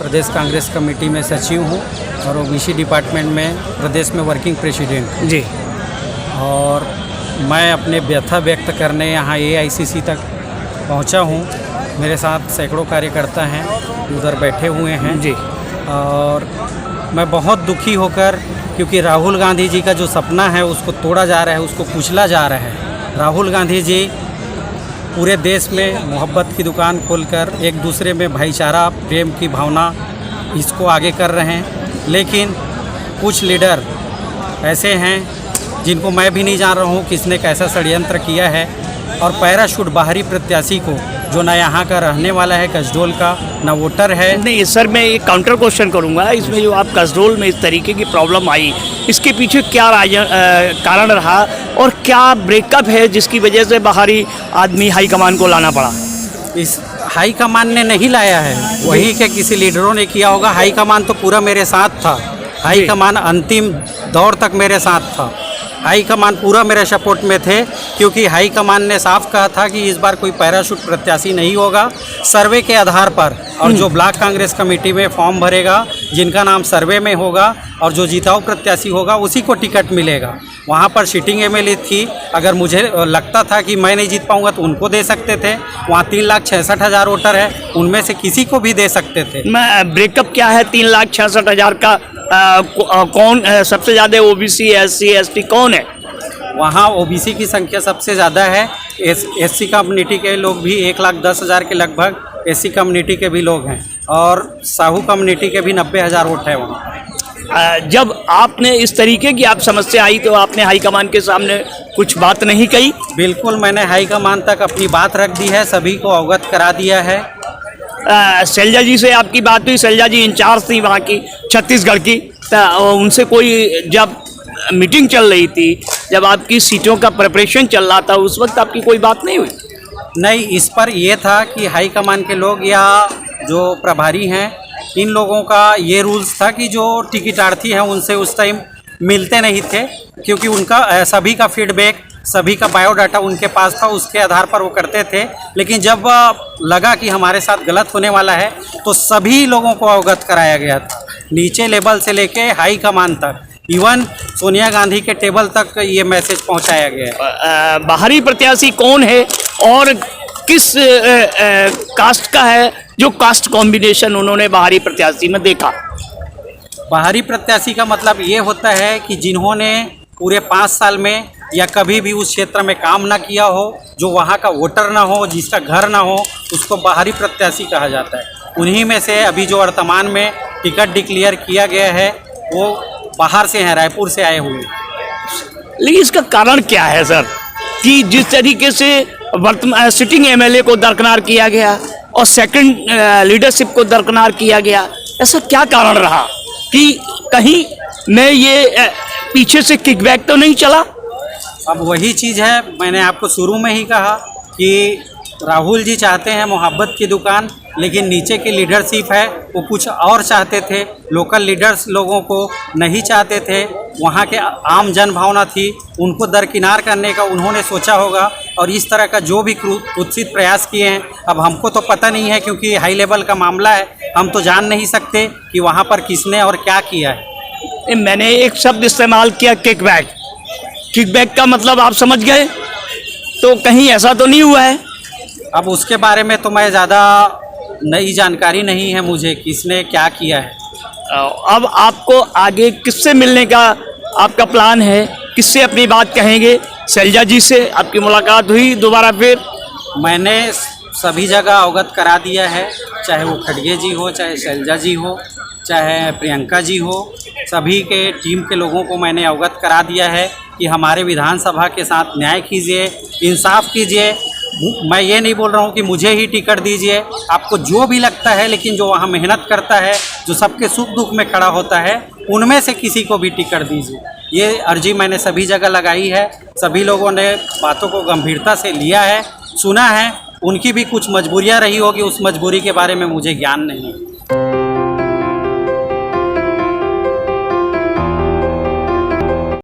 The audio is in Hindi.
प्रदेश कांग्रेस कमेटी में सचिव हूँ और ओबीसी डिपार्टमेंट में प्रदेश में वर्किंग प्रेसिडेंट जी। और मैं अपने व्यथा व्यक्त करने यहाँ एआईसीसी तक पहुँचा हूँ। मेरे साथ सैकड़ों कार्यकर्ता हैं, उधर बैठे हुए हैं जी। और मैं बहुत दुखी होकर, क्योंकि राहुल गांधी जी का जो सपना है उसको तोड़ा जा रहा है, उसको कुचला जा रहा है। राहुल गांधी जी पूरे देश में मोहब्बत की दुकान खोलकर एक दूसरे में भाईचारा, प्रेम की भावना इसको आगे कर रहे हैं, लेकिन कुछ लीडर ऐसे हैं जिनको मैं भी नहीं जान रहा हूँ किसने कैसा षड्यंत्र किया है और पैराशूट बाहरी प्रत्याशी को, जो ना यहाँ का रहने वाला है, कसडोल का ना वोटर है। नहीं सर, मैं एक काउंटर क्वेश्चन करूंगा। इसमें जो आप कसडोल में इस तरीके की प्रॉब्लम आई, इसके पीछे क्या कारण रहा और क्या ब्रेकअप है जिसकी वजह से बाहरी आदमी हाईकमान को लाना पड़ा? इस हाईकमान ने नहीं लाया है, वही के किसी लीडरों ने किया होगा। हाईकमान तो पूरा मेरे साथ था, हाईकमान अंतिम दौर तक मेरे साथ था, हाईकमान पूरा मेरे सपोर्ट में थे, क्योंकि हाईकमान ने साफ कहा था कि इस बार कोई पैराशूट प्रत्याशी नहीं होगा, सर्वे के आधार पर। और जो ब्लॉक कांग्रेस कमेटी में फॉर्म भरेगा, जिनका नाम सर्वे में होगा और जो जीताऊ प्रत्याशी होगा उसी को टिकट मिलेगा। वहाँ पर सिटिंग एमएलए थी, अगर मुझे लगता था कि मैं नहीं जीत पाऊँगा तो उनको दे सकते थे। वहाँ 3,66,000 वोटर है, उनमें से किसी को भी दे सकते थे। मैं ब्रेकअप क्या है 3,66,000 का? कौन सबसे ज़्यादा ओबीसी, एससी, एसटी कौन है? वहाँ ओबीसी की संख्या सबसे ज़्यादा है। एससी कम्युनिटी के लोग भी 1,10,000 के लगभग एससी कम्युनिटी के भी लोग हैं और साहू कम्युनिटी के भी 90,000 वोट है वहाँ। जब आपने इस तरीके की आप समस्या आई तो आपने हाईकमान के सामने कुछ बात नहीं कही? बिल्कुल, मैंने हाईकमान तक अपनी बात रख दी है, सभी को अवगत करा दिया है। शैलजा जी से आपकी बात हुई? शैलजा जी इंचार्ज थी वहाँ की, छत्तीसगढ़ की, तो उनसे कोई जब मीटिंग चल रही थी, जब आपकी सीटों का प्रिपरेशन चल रहा था, उस वक्त आपकी कोई बात नहीं हुई? नहीं, इस पर यह था कि हाईकमान के लोग या जो प्रभारी हैं, इन लोगों का ये रूल्स था कि जो टिकटार्थी हैं उनसे उस टाइम मिलते नहीं थे, क्योंकि उनका सभी का फीडबैक, सभी का बायोडाटा उनके पास था, उसके आधार पर वो करते थे। लेकिन जब लगा कि हमारे साथ गलत होने वाला है तो सभी लोगों को अवगत कराया गया था, नीचे लेवल से लेके हाई कमान तक, इवन सोनिया गांधी के टेबल तक ये मैसेज पहुंचाया गया है। बाहरी प्रत्याशी कौन है और किस कास्ट का है, जो कास्ट कॉम्बिनेशन उन्होंने बाहरी प्रत्याशी में देखा? बाहरी प्रत्याशी का मतलब ये होता है कि जिन्होंने पूरे 5 साल में या कभी भी उस क्षेत्र में काम ना किया हो, जो वहाँ का वोटर ना हो, जिसका घर ना हो, उसको बाहरी प्रत्याशी कहा जाता है। उन्हीं में से अभी जो वर्तमान में टिकट डिक्लेयर किया गया है वो बाहर से हैं, रायपुर से आए हुए। लेकिन इसका कारण क्या है सर, कि जिस तरीके से वर्तमान सिटिंग एमएलए को दरकिनार किया गया और सेकंड लीडरशिप को दरकिनार किया गया, ऐसा क्या कारण रहा कि कहीं में ये पीछे से किकबैक तो नहीं चला? अब वही चीज़ है, मैंने आपको शुरू में ही कहा कि राहुल जी चाहते हैं मोहब्बत की दुकान, लेकिन नीचे की लीडरशिप है वो कुछ और चाहते थे, लोकल लीडर्स लोगों को नहीं चाहते थे। वहाँ के आम जन भावना थी, उनको दरकिनार करने का उन्होंने सोचा होगा और इस तरह का जो भी कुत्सित प्रयास किए हैं। अब हमको तो पता नहीं है, क्योंकि हाई लेवल का मामला है, हम तो जान नहीं सकते कि वहाँ पर किसने और क्या किया है। मैंने एक शब्द इस्तेमाल किया, किकबैक। किकबैक का मतलब आप समझ गए, तो कहीं ऐसा तो नहीं हुआ है? अब उसके बारे में तो मैं ज़्यादा नई जानकारी नहीं है मुझे, किसने क्या किया है। अब आपको आगे किससे मिलने का आपका प्लान है, किससे अपनी बात कहेंगे? शैलजा जी से आपकी मुलाकात हुई दोबारा? फिर मैंने सभी जगह अवगत करा दिया है, चाहे वो खड़गे जी हो, चाहे शैलजा जी हो, चाहे प्रियंका जी हो, सभी के टीम के लोगों को मैंने अवगत करा दिया है कि हमारे विधानसभा के साथ न्याय कीजिए, इंसाफ कीजिए। मैं ये नहीं बोल रहा हूँ कि मुझे ही टिकट दीजिए, आपको जो भी लगता है, लेकिन जो वहाँ मेहनत करता है, जो सबके सुख दुख में खड़ा होता है, उनमें से किसी को भी टिकट दीजिए। ये अर्जी मैंने सभी जगह लगाई है, सभी लोगों ने बातों को गंभीरता से लिया है, सुना है। उनकी भी कुछ मजबूरियाँ रही होगी, उस मजबूरी के बारे में मुझे ज्ञान नहीं है।